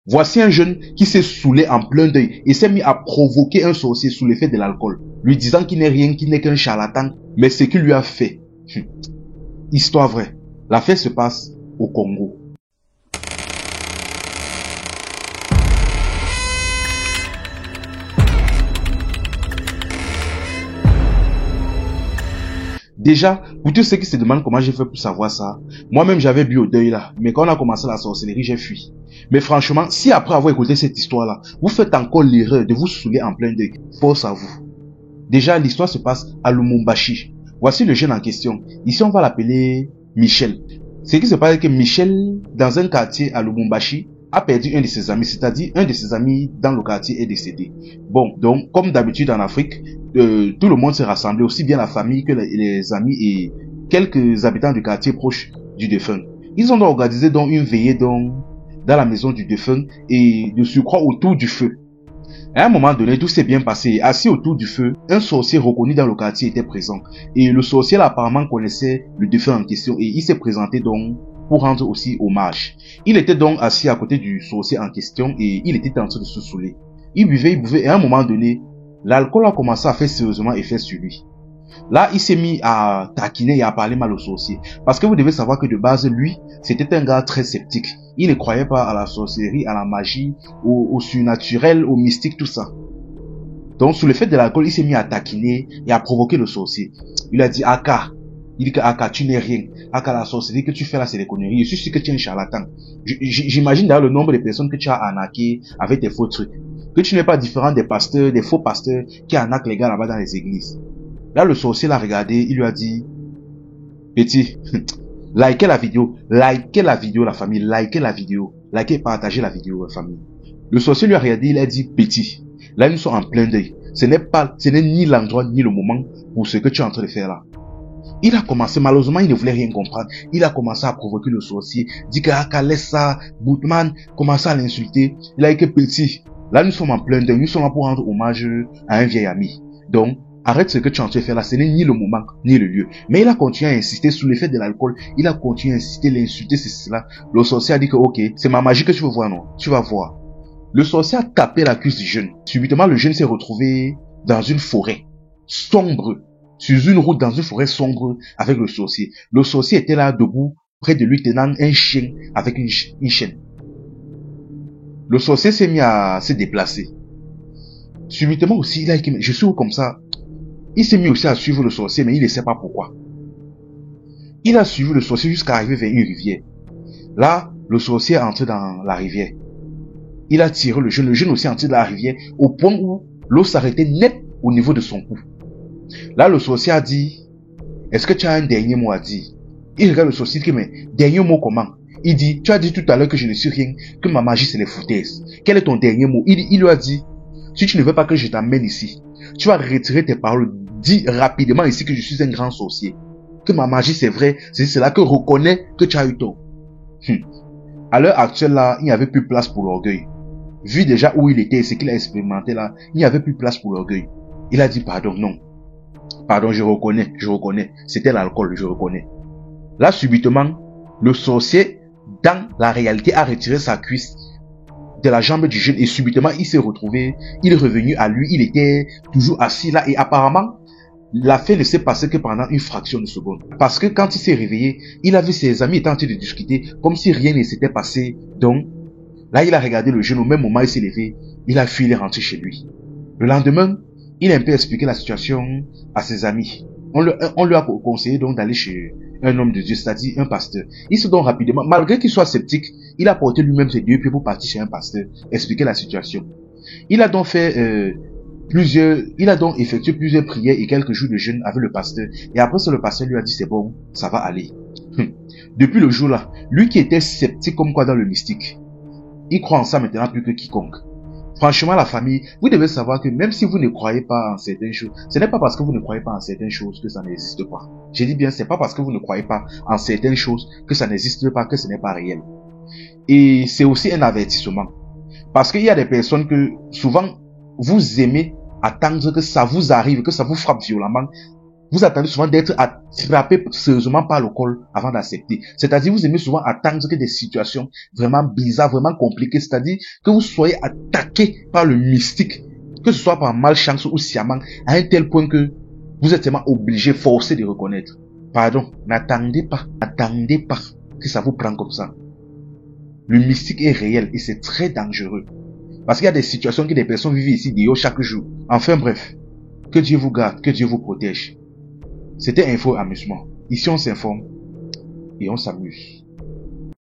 Voici un jeune qui s'est saoulé en plein deuil et s'est mis à provoquer un sorcier sous l'effet de l'alcool, lui disant qu'il n'est rien, qu'il n'est qu'un charlatan, mais ce qu'il lui a fait. Histoire vraie. L'affaire se passe au Congo. Déjà, pour tous ceux qui se demandent comment j'ai fait pour savoir ça, moi-même j'avais bu au deuil là, mais quand on a commencé la sorcellerie, j'ai fui. Mais franchement, si après avoir écouté cette histoire-là, vous faites encore l'erreur de vous saouler en plein deuil, force à vous. Déjà, l'histoire se passe à Lumumbashi. Voici le jeune en question. Ici, on va l'appeler Michel. Ce qui se passe, c'est que Michel, dans un quartier à Lumumbashi, a perdu un de ses amis, c'est-à-dire un de ses amis dans le quartier est décédé. Bon, donc, comme d'habitude en Afrique, tout le monde s'est rassemblé, aussi bien la famille que les amis et quelques habitants du quartier proche du défunt. Ils ont donc organisé donc une veillée donc dans la maison du défunt et de surcroît autour du feu. À un moment donné, tout s'est bien passé. Assis autour du feu, un sorcier reconnu dans le quartier était présent. Et le sorcier apparemment connaissait le défunt en question et il s'est présenté donc pour rendre aussi hommage. Il était donc assis à côté du sorcier en question et il était en train de se saouler. Il buvait et à un moment donné, l'alcool a commencé à faire sérieusement effet sur lui. Là, il s'est mis à taquiner et à parler mal au sorcier. Parce que vous devez savoir que de base, lui, c'était un gars très sceptique. Il ne croyait pas à la sorcellerie, à la magie, au surnaturel, au mystique, tout ça. Donc, sous l'effet de l'alcool, il s'est mis à taquiner et à provoquer le sorcier. Il a dit, Aka, Aka, tu n'es rien. Aka, la sorcellerie que tu fais là, c'est des conneries. Je suis sûr que tu es un charlatan. J'imagine d'ailleurs le nombre de personnes que tu as arnaquées avec tes faux trucs. Que tu n'es pas différent des pasteurs, des faux pasteurs qui arnaquent les gars là-bas dans les églises. Là, le sorcier l'a regardé, il lui a dit, petit, likez la vidéo, la famille, likez et partagez la vidéo, la famille. Le sorcier lui a regardé, il a dit, petit, là, nous sommes en plein deuil. Ce n'est ni l'endroit, ni le moment pour ce que tu es en train de faire là. Il a commencé, malheureusement, il ne voulait rien comprendre. Il a commencé à provoquer le sorcier, dit que, laisse ça, Boutman, commençait à l'insulter. Il a dit que, petit, là, nous sommes en plein deuil, nous sommes là pour rendre hommage à un vieil ami. Donc, arrête ce que tu es en train de faire là, ce n'est ni le moment, ni le lieu. Mais il a continué à insister sous l'effet de l'alcool. Il a continué à insister, l'insulter, c'est cela. Le sorcier a dit que, ok, c'est ma magie que tu veux voir, non? Tu vas voir. Le sorcier a tapé la cuisse du jeune. Subitement, le jeune s'est retrouvé dans une forêt sombre, sur une route dans une forêt sombre avec le sorcier. Le sorcier était là, debout, près de lui, tenant un chien avec une chaîne. Le sorcier s'est mis à se déplacer. Subitement aussi, il a dit, je suis où comme ça? Il s'est mis aussi à suivre le sorcier, mais il ne sait pas pourquoi. Il a suivi le sorcier jusqu'à arriver vers une rivière. Là, le sorcier est entré dans la rivière. Il a tiré le jeune aussi est entré dans la rivière, au point où l'eau s'arrêtait net au niveau de son cou. Là, le sorcier a dit, est-ce que tu as un dernier mot à dire? Il regarde le sorcier, il dit, mais dernier mot comment? Il dit, tu as dit tout à l'heure que je ne suis rien, que ma magie c'est les foutaises. Quel est ton dernier mot? Il lui a dit, si tu ne veux pas que je t'amène ici, tu vas retirer tes paroles. Dis rapidement ici que je suis un grand sorcier. Que ma magie c'est vrai. C'est cela que reconnais que tu as eu tort. À l'heure actuelle là, il n'y avait plus place pour l'orgueil. Vu déjà où il était et ce qu'il a expérimenté là, il n'y avait plus place pour l'orgueil. Il a dit pardon, non. Pardon, je reconnais. C'était l'alcool, je reconnais. Là, subitement, le sorcier, dans la réalité, a retiré sa cuisse de la jambe du jeune et subitement, il s'est retrouvé, il est revenu à lui, il était toujours assis là et apparemment, l'affaire ne s'est passée que pendant une fraction de seconde. Parce que quand il s'est réveillé, il a vu ses amis étant en train de discuter comme si rien ne s'était passé. Donc, là, il a regardé le jeune. Au même moment, il s'est levé. Il a fui, il est rentré chez lui. Le lendemain, il a un peu expliqué la situation à ses amis. On lui a conseillé donc d'aller chez un homme de Dieu, c'est-à-dire un pasteur. Il se donne rapidement, malgré qu'il soit sceptique, il a porté lui-même ses 2 pieds pour partir chez un pasteur, expliquer la situation. Il a donc fait effectué plusieurs prières et quelques jours de jeûne avec le pasteur. Et après ça, le pasteur lui a dit, c'est bon, ça va aller. Depuis le jour-là, lui qui était sceptique comme quoi dans le mystique, il croit en ça maintenant plus que quiconque. Franchement, la famille, vous devez savoir que même si vous ne croyez pas en certaines choses, ce n'est pas parce que vous ne croyez pas en certaines choses que ça n'existe pas. J'ai dit bien, c'est pas parce que vous ne croyez pas en certaines choses que ça n'existe pas, que ce n'est pas réel. Et c'est aussi un avertissement. Parce qu'il y a des personnes que, souvent, vous aimez attendre que ça vous arrive, que ça vous frappe violemment Vous attendez souvent d'être attrapé sérieusement par le col avant d'accepter. C'est-à-dire, vous aimez souvent attendre que des situations vraiment bizarres, vraiment compliquées, c'est-à-dire que vous soyez attaqué par le mystique, que ce soit par malchance ou sciemment, à un tel point que vous êtes tellement obligé, forcé de reconnaître. Pardon, n'attendez pas que ça vous prenne comme ça. Le mystique est réel et c'est très dangereux. Parce qu'il y a des situations que des personnes vivent ici dehors chaque jour. Enfin bref, que Dieu vous garde, que Dieu vous protège. C'était Info Amusement. Ici on s'informe et on s'amuse.